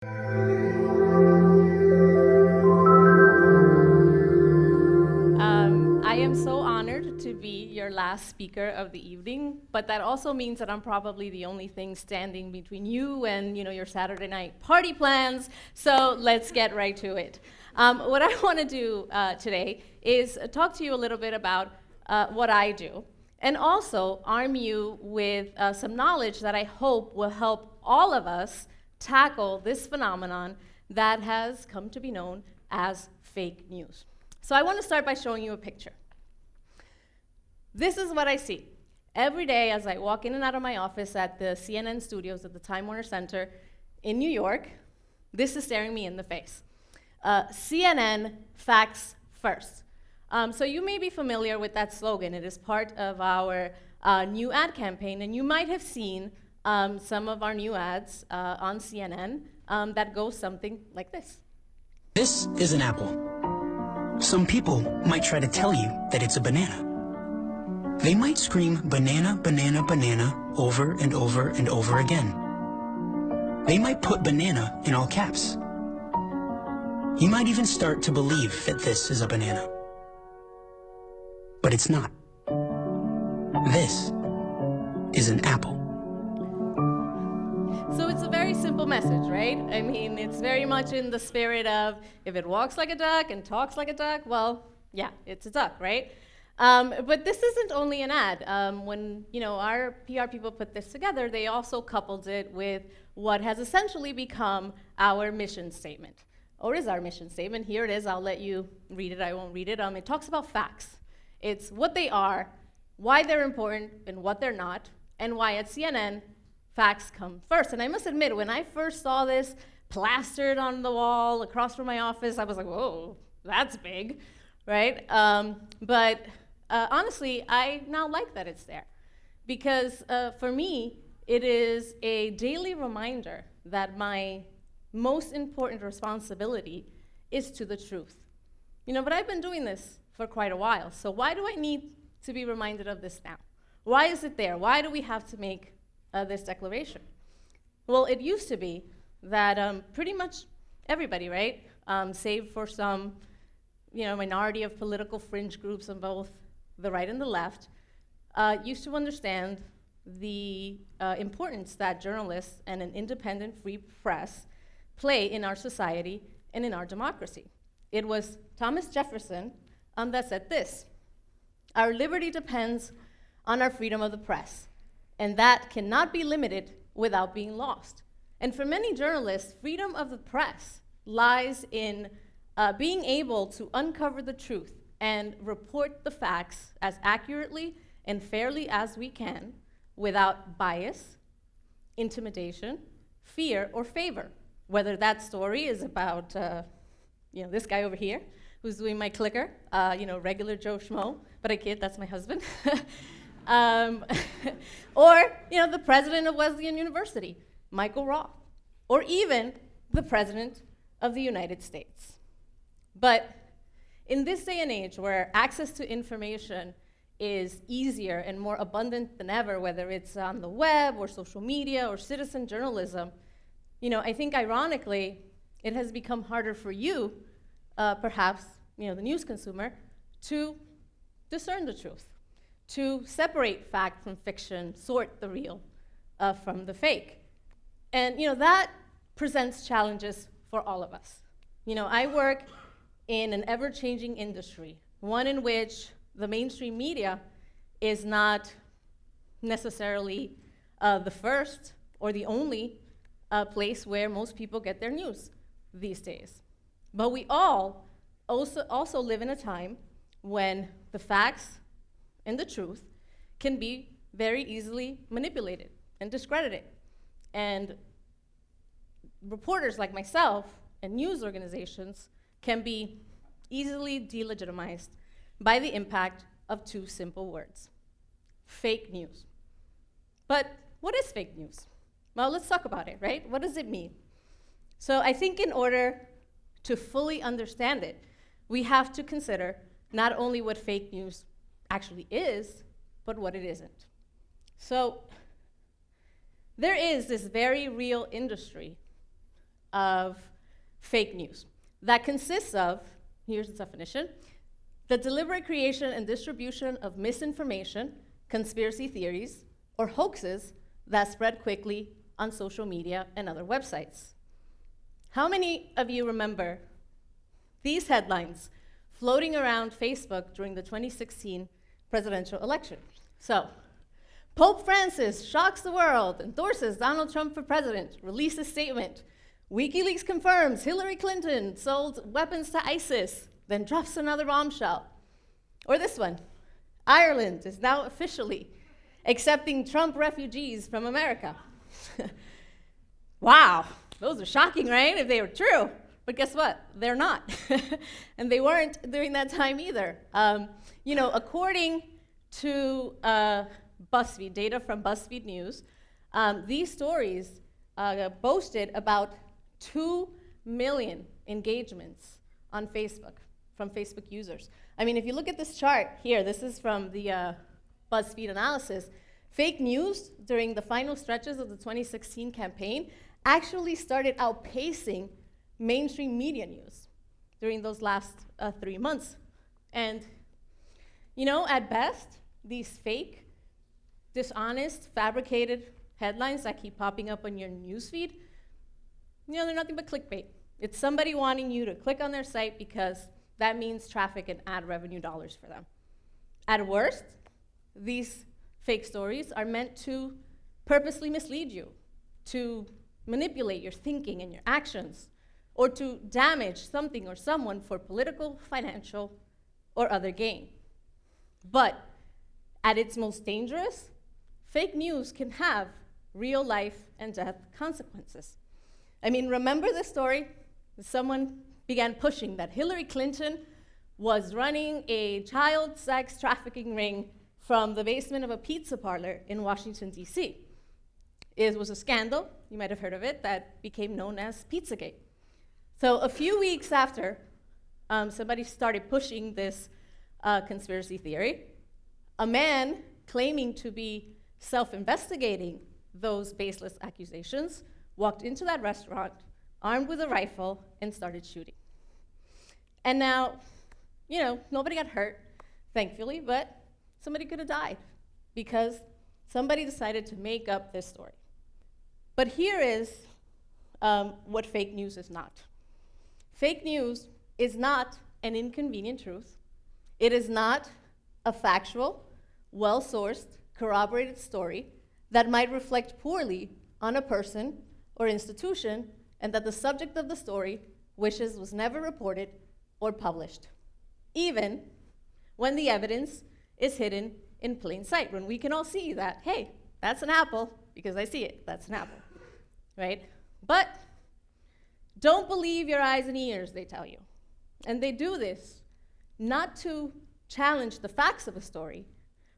I am so honored to be your last speaker of the evening, but that also means that I'm probably the only thing standing between you and your Saturday night party plans, so let's get right to it. What I want to do today is talk to you a little bit about what I do, and also arm you with some knowledge that I hope will help all of us tackle this phenomenon that has come to be known as fake news. So I want to start by showing you a picture. This is what I see every day as I walk in and out of my office at the CNN studios at the Time Warner Center in New York. This is staring me in the face. CNN facts first. So you may be familiar with that slogan. It is part of our new ad campaign, and you might have seen some of our new ads on CNN that go something like this. This is an apple. Some people might try to tell you that it's a banana. They might scream banana, banana, banana over and over and over again. They might put banana in all caps. You might even start to believe that this is a banana. But it's not. This is an apple. So it's a very simple message, right? I mean, it's very much in the spirit of if it walks like a duck and talks like a duck, well, yeah, it's a duck, right? But this isn't only an ad. When our PR people put this together, they also coupled it with what has essentially become our mission statement. Or is our mission statement? Here it is. I'll let you read it. I won't read it. It talks about facts. It's what they are, why they're important, and what they're not, and why at CNN, facts come first. And I must admit, when I first saw this plastered on the wall across from my office, I was like, whoa, that's big, right? But honestly, I now like that it's there. Because for me, it is a daily reminder that my most important responsibility is to the truth. But I've been doing this for quite a while, so why do I need to be reminded of this now? Why is it there? Why do we have to make this declaration? Well, it used to be that pretty much everybody, right, save for some minority of political fringe groups on both the right and the left, used to understand the importance that journalists and an independent free press play in our society and in our democracy. It was Thomas Jefferson that said this: "Our liberty depends on our freedom of the press, and that cannot be limited without being lost." And for many journalists, freedom of the press lies in being able to uncover the truth and report the facts as accurately and fairly as we can without bias, intimidation, fear, or favor. Whether that story is about this guy over here who's doing my clicker, regular Joe Schmo, but I kid, that's my husband. Or the president of Wesleyan University, Michael Roth, or even the president of the United States. But in this day and age where access to information is easier and more abundant than ever, whether it's on the web or social media or citizen journalism, I think ironically, it has become harder for you, perhaps, the news consumer, to discern the truth, to separate fact from fiction, sort the real from the fake. And that presents challenges for all of us. I work in an ever-changing industry, one in which the mainstream media is not necessarily the first or the only place where most people get their news these days. But we all also live in a time when the facts and the truth can be very easily manipulated and discredited. And reporters like myself and news organizations can be easily delegitimized by the impact of two simple words: fake news. But what is fake news? Well, let's talk about it, right? What does it mean? So I think in order to fully understand it, we have to consider not only what fake news actually is, but what it isn't. So there is this very real industry of fake news that consists of, here's its definition, the deliberate creation and distribution of misinformation, conspiracy theories, or hoaxes that spread quickly on social media and other websites. How many of you remember these headlines floating around Facebook during the 2016 presidential election? So, Pope Francis shocks the world, endorses Donald Trump for president, releases statement. WikiLeaks confirms Hillary Clinton sold weapons to ISIS, then drops another bombshell. Or this one, Ireland is now officially accepting Trump refugees from America. Wow, those are shocking, right, if they were true. But guess what? They're not. And they weren't during that time either. According to BuzzFeed, data from BuzzFeed News, these stories boasted about 2 million engagements on Facebook from Facebook users. I mean, if you look at this chart here, this is from the BuzzFeed analysis, fake news during the final stretches of the 2016 campaign actually started outpacing mainstream media news during those last 3 months. And, at best, these fake, dishonest, fabricated headlines that keep popping up on your newsfeed, they're nothing but clickbait. It's somebody wanting you to click on their site because that means traffic and ad revenue dollars for them. At worst, these fake stories are meant to purposely mislead you, to manipulate your thinking and your actions, or to damage something or someone for political, financial, or other gain. But at its most dangerous, fake news can have real life and death consequences. I mean, remember the story? Someone began pushing that Hillary Clinton was running a child sex trafficking ring from the basement of a pizza parlor in Washington, D.C. It was a scandal, you might have heard of it, that became known as Pizzagate. So a few weeks after somebody started pushing this conspiracy theory, a man claiming to be self-investigating those baseless accusations walked into that restaurant armed with a rifle and started shooting. And now, nobody got hurt, thankfully, but somebody could have died because somebody decided to make up this story. But here is what fake news is not. Fake news is not an inconvenient truth. It is not a factual, well-sourced, corroborated story that might reflect poorly on a person or institution, and that the subject of the story wishes was never reported or published, even when the evidence is hidden in plain sight, when we can all see that, hey, that's an apple, because I see it, that's an apple, right? But don't believe your eyes and ears, they tell you. And they do this not to challenge the facts of a story,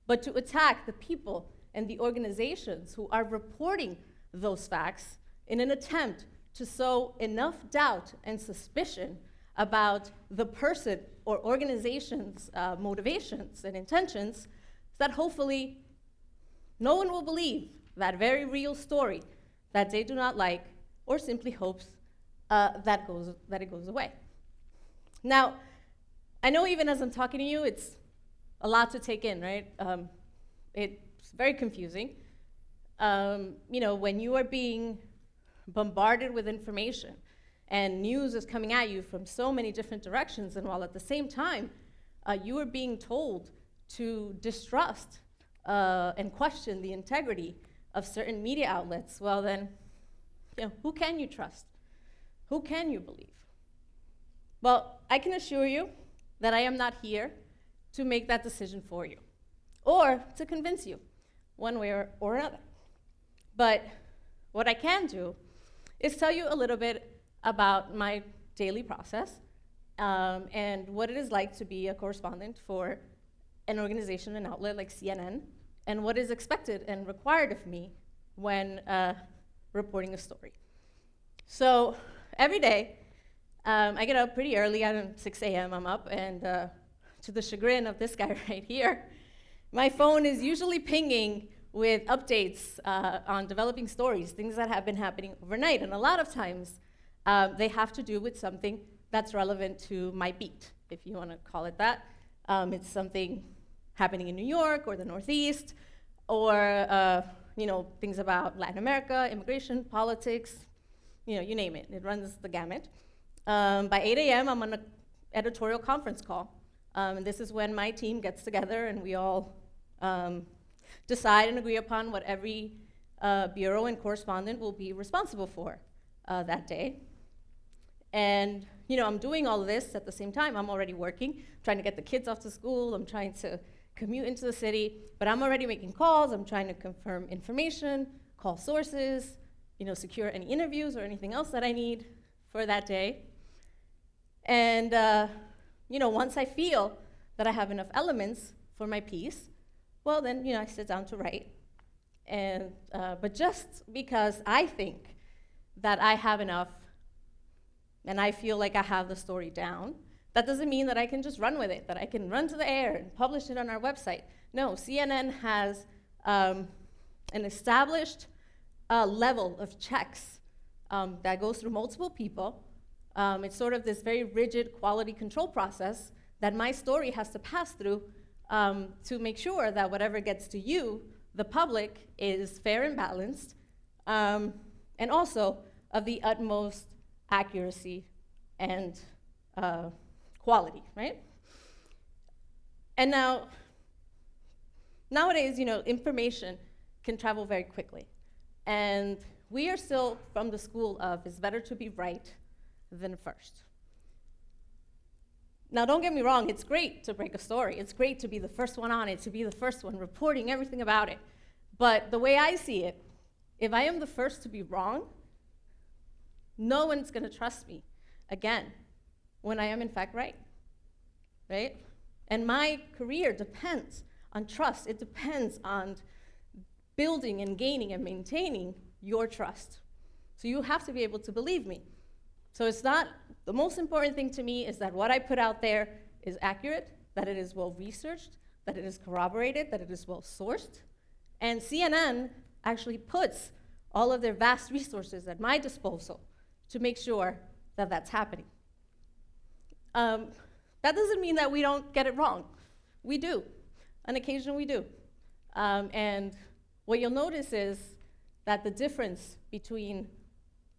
but to attack the people and the organizations who are reporting those facts in an attempt to sow enough doubt and suspicion about the person or organization's motivations and intentions that hopefully no one will believe that very real story that they do not like or simply hopes that it goes away. Now, I know even as I'm talking to you, it's a lot to take in, right? It's very confusing. When you are being bombarded with information and news is coming at you from so many different directions, and while at the same time you are being told to distrust and question the integrity of certain media outlets, well then, who can you trust? Who can you believe? Well, I can assure you that I am not here to make that decision for you or to convince you one way or another. But what I can do is tell you a little bit about my daily process and what it is like to be a correspondent for an organization, an outlet like CNN, and what is expected and required of me when reporting a story. So every day, I get up pretty early, at 6 a.m. I'm up, and to the chagrin of this guy right here, my phone is usually pinging with updates on developing stories, things that have been happening overnight. And a lot of times, they have to do with something that's relevant to my beat, if you want to call it that. It's something happening in New York or the Northeast, or things about Latin America, immigration, politics, you name it. It runs the gamut. By 8 a.m., I'm on an editorial conference call. And this is when my team gets together and we all decide and agree upon what every bureau and correspondent will be responsible for that day. And I'm doing all of this at the same time. I'm already working, trying to get the kids off to school. I'm trying to commute into the city, but I'm already making calls. I'm trying to confirm information, call sources, secure any interviews or anything else that I need for that day. And once I feel that I have enough elements for my piece, well, then I sit down to write. And but just because I think that I have enough and I feel like I have the story down, that doesn't mean that I can just run with it, that I can run to the air and publish it on our website. No, CNN has an established level of checks that goes through multiple people. It's sort of this very rigid quality control process that my story has to pass through to make sure that whatever gets to you, the public, is fair and balanced, and also of the utmost accuracy and quality, right? And nowadays, information can travel very quickly. And we are still from the school of it's better to be right than first. Now, don't get me wrong, it's great to break a story. It's great to be the first one on it, to be the first one reporting everything about it. But the way I see it, if I am the first to be wrong, no one's going to trust me again when I am in fact right? And my career depends on trust. It depends on building and gaining and maintaining your trust. So you have to be able to believe me. So it's not, the most important thing to me is that what I put out there is accurate, that it is well researched, that it is corroborated, that it is well sourced. And CNN actually puts all of their vast resources at my disposal to make sure that that's happening. That doesn't mean that we don't get it wrong. We do. On occasion, we do. And what you'll notice is that the difference between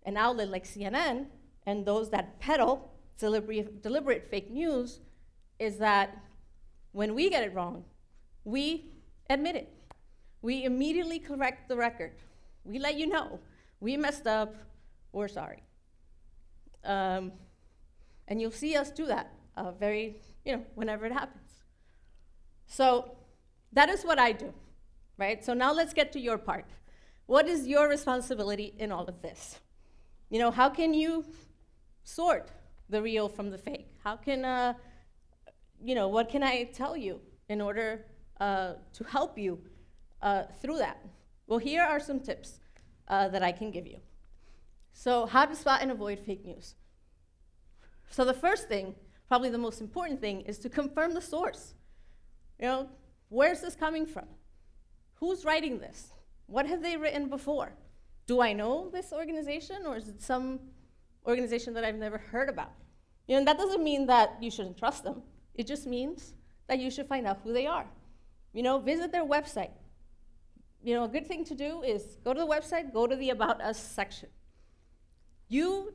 an outlet like CNN and those that peddle deliberate fake news is that when we get it wrong, we admit it. We immediately correct the record. We let you know. We messed up. We're sorry. And you'll see us do that whenever it happens. So that is what I do, right? So now let's get to your part. What is your responsibility in all of this? How can you sort the real from the fake? How can, what can I tell you in order to help you through that? Well, here are some tips that I can give you. So how to spot and avoid fake news. So the first thing, probably the most important thing, is to confirm the source. Where's this coming from? Who's writing this? What have they written before? Do I know this organization, or is it some organization that I've never heard about? And that doesn't mean that you shouldn't trust them. It just means that you should find out who they are. Visit their website. A good thing to do is go to the website, go to the About Us section. You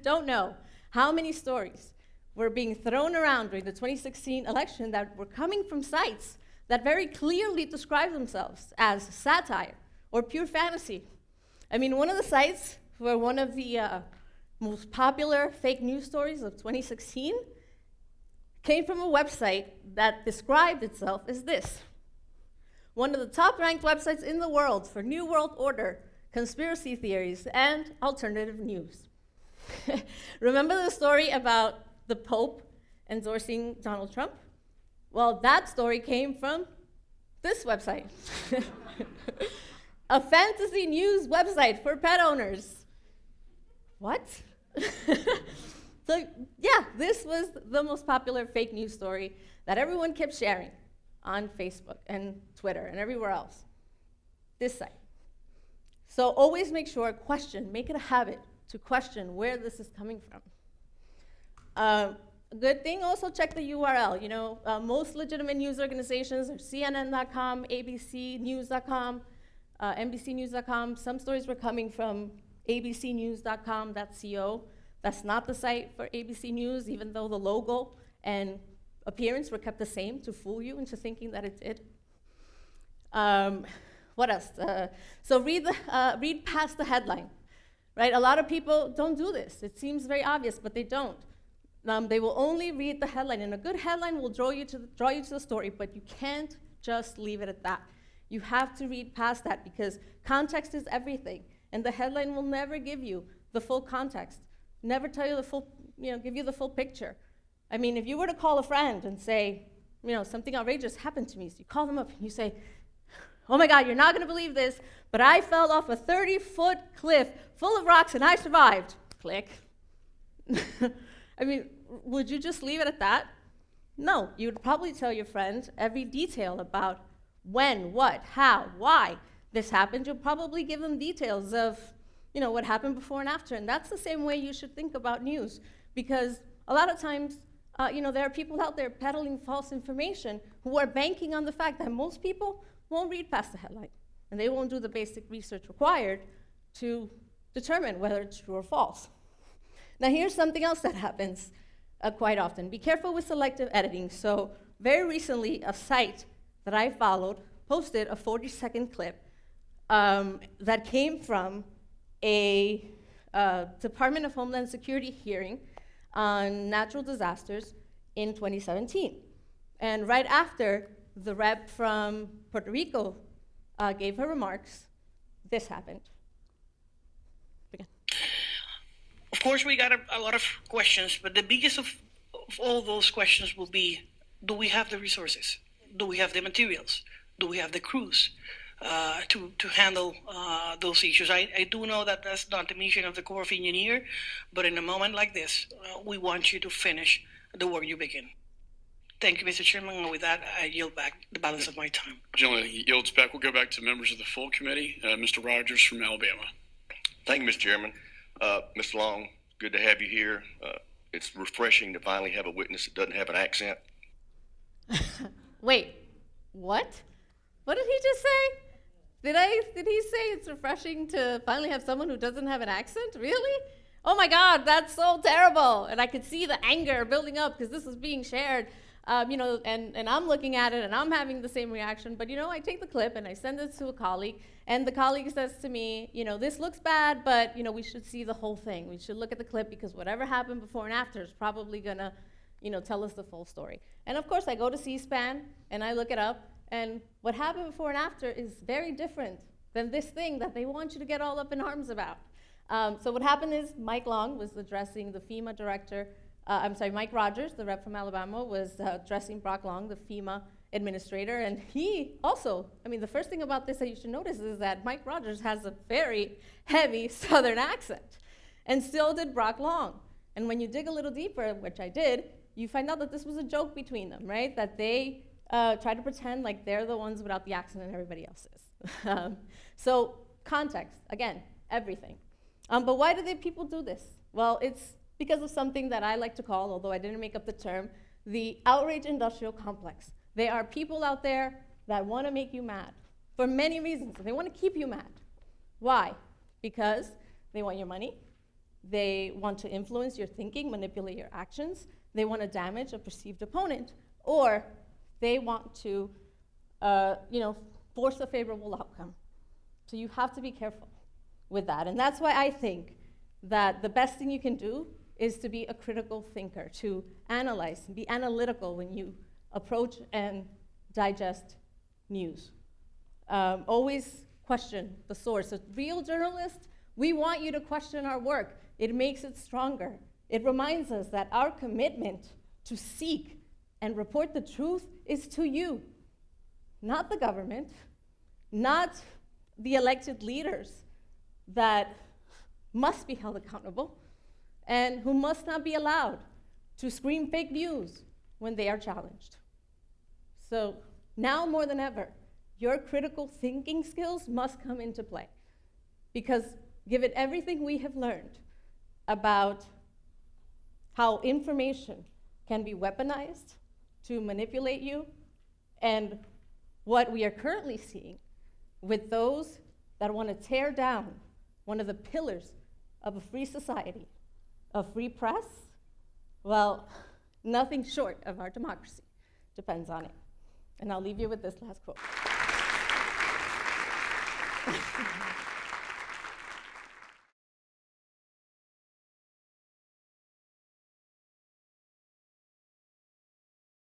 don't know how many stories were being thrown around during the 2016 election that were coming from sites that very clearly describe themselves as satire or pure fantasy. One of the sites where one of the most popular fake news stories of 2016 came from a website that described itself as this: one of the top-ranked websites in the world for New World Order, conspiracy theories, and alternative news. Remember the story about the Pope endorsing Donald Trump? Well, that story came from this website. A fantasy news website for pet owners. What? So yeah, this was the most popular fake news story that everyone kept sharing on Facebook and Twitter and everywhere else. This site. So always make sure, question, make it a habit to question where this is coming from. A good thing, also check the URL. You know, most legitimate news organizations are CNN.com, ABCnews.com, NBCnews.com. Some stories were coming from abcnews.com.co. That's not the site for ABC News, even though the logo and appearance were kept the same to fool you into thinking that it did. What else? So read past the headline, right? A lot of people don't do this. It seems very obvious, but they don't. They will only read the headline, and a good headline will draw you to the story, but you can't just leave it at that. You have to read past that because context is everything, and the headline will never give you the full context, never tell you the full, give you the full picture. I mean, if you were to call a friend and say, something outrageous happened to me, so you call them up and you say, oh my God, you're not gonna believe this, but I fell off a 30-foot cliff full of rocks and I survived. Click. I mean, would you just leave it at that? No, you would probably tell your friend every detail about when, what, how, why this happened. You'll probably give them details of, what happened before and after. And that's the same way you should think about news, because a lot of times, there are people out there peddling false information who are banking on the fact that most people won't read past the headline, and they won't do the basic research required to determine whether it's true or false. Now, here's something else that happens quite often. Be careful with selective editing. So very recently, a site that I followed posted a 40-second clip that came from a Department of Homeland Security hearing on natural disasters in 2017. And right after the rep from Puerto Rico gave her remarks, this happened. Again. Of course, we got a lot of questions, but the biggest of all those questions will be, do we have the resources? Do we have the materials? Do we have the crews to handle those issues? I do know that that's not the mission of the Corps of Engineers, but in a moment like this, we want you to finish the work you begin. Thank you, Mr. Chairman, and with that, I yield back the balance of my time. Gentleman yields back. We'll go back to members of the full committee. Mr. Rogers from Alabama. Thank you, Mr. Chairman. Mr. Long, good to have you here. It's refreshing to finally have a witness that doesn't have an accent. Wait, what? What did he just say? Did he say it's refreshing to finally have someone who doesn't have an accent? Really? Oh my God, that's so terrible. And I could see the anger building up because this was being shared. And I'm looking at it and I'm having the same reaction, but I take the clip and I send it to a colleague, and the colleague says to me, this looks bad, but we should see the whole thing. We should look at the clip because whatever happened before and after is probably gonna, tell us the full story. And of course I go to C-SPAN and I look it up, and what happened before and after is very different than this thing that they want you to get all up in arms about. So what happened is Mike Long was addressing the FEMA director. Mike Rogers, the rep from Alabama, was addressing Brock Long, the FEMA administrator, and he also, the first thing about this that you should notice is that Mike Rogers has a very heavy Southern accent, and still did Brock Long. And when you dig a little deeper, which I did, you find out that this was a joke between them, right? That they try to pretend like they're the ones without the accent and everybody else is. So context, again, everything. But why do people do this? Well, it's because of something that I like to call, although I didn't make up the term, the outrage industrial complex. There are people out there that want to make you mad for many reasons. They want to keep you mad. Why? Because they want your money. They want to influence your thinking, manipulate your actions. They want to damage a perceived opponent, or they want to, force a favorable outcome. So you have to be careful with that. And that's why I think that the best thing you can do is to be a critical thinker, to analyze, and be analytical when you approach and digest news. Always question the source. A real journalist, we want you to question our work. It makes it stronger. It reminds us that our commitment to seek and report the truth is to you, not the government, not the elected leaders that must be held accountable and who must not be allowed to scream fake news when they are challenged. So now more than ever, your critical thinking skills must come into play, because given everything we have learned about how information can be weaponized to manipulate you, and what we are currently seeing with those that want to tear down one of the pillars of a free society, a free press, well, nothing short of our democracy depends on it. And I'll leave you with this last quote.